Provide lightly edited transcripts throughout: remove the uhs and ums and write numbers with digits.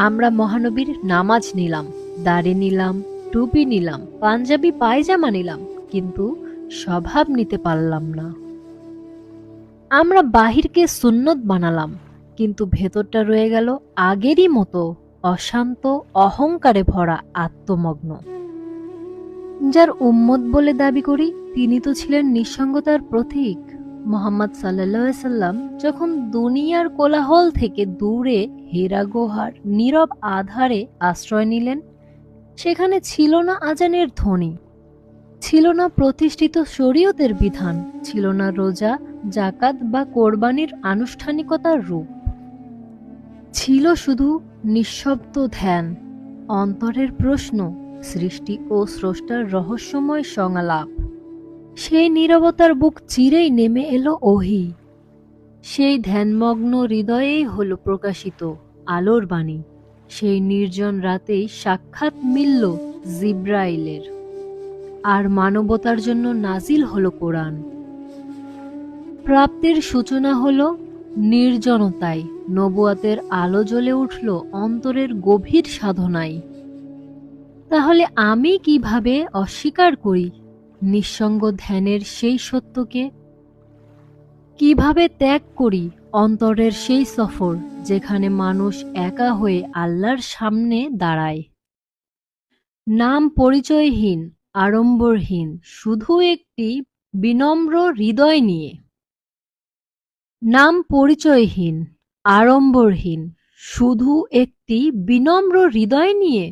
আমরা মহানবীর নামাজ নিলাম, দাড়ি নিলাম, টুপি নিলাম, পাঞ্জাবি পায়জামা নিলাম, কিন্তু স্বভাব নিতে পারলাম না। আমরা বাহিরকে সুন্নত বানালাম, কিন্তু ভেতরটা রয়ে গেল আগেরই মতো অশান্ত, অহংকারে ভরা, আত্মমগ্ন। যার উম্মত বলে দাবি করি তিনি তো ছিলেন নিঃসঙ্গতার প্রতীক। মুহাম্মদ সাল্লাল্লাহু আলাইহি সাল্লাম যখন দুনিয়ার কোলাহল থেকে দূরে হেরা গুহার নীরব আধারে আশ্রয় নিলেন, সেখানে ছিল না আজানের ধ্বনি, ছিল না প্রতিষ্ঠিত শরীয়তের বিধান, ছিল না রোজা, জাকাত বা কোরবানির আনুষ্ঠানিকতার রূপ। ছিল শুধু নিঃশব্দ ধ্যান, অন্তরের প্রশ্ন, সৃষ্টি ও স্রষ্টার রহস্যময় সংলাপ। সেই নীরবতার বুক চিরেই নেমে এলো ওহী। সেই ধ্যানমগ্ন হৃদয়েই হলো প্রকাশিত আলোর বাণী। সেই নির্জন রাতেই সাক্ষাৎ মিলল জিব্রাইলের, আর মানবতার জন্য নাজিল হলো কোরআন। প্রাপ্তির সূচনা হলো নির্জনতায়, নবুয়াতের আলো জ্বলে উঠল অন্তরের গভীর সাধনায়। তাহলে আমি কিভাবে অস্বীকার করি নিঃসঙ্গ ধ্যানের সেই সত্যকে? কিভাবে ত্যাগ করি অন্তরের সেই সফর যেখানে মানুষ একা হয়ে আল্লাহর সামনে দাঁড়ায়? নাম পরিচয়হীন, আড়ম্বরহীন, শুধু একটি বিনম্র হৃদয় নিয়ে। নাম পরিচয়হীন, আড়ম্বরহীন, শুধু একটি বিনম্র হৃদয় নিয়ে।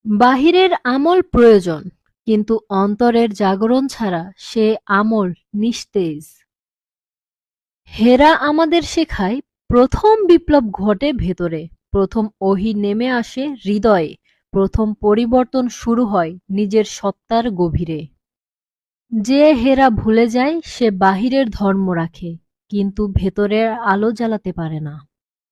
বাহিরের আমল প্রয়োজন, কিন্তু অন্তরের জাগরণ ছাড়া সে আমল নিস্তেজ। হেরা আমাদের শেখায় প্রথম বিপ্লব ঘটে ভেতরে, প্রথম ওহী নেমে আসে হৃদয়ে, প্রথম পরিবর্তন শুরু হয় নিজের সত্তার গভীরে। যে হেরা ভুলে যায় সে বাহিরের ধর্ম রাখে, কিন্তু ভেতরের আলো জ্বালাতে পারে না।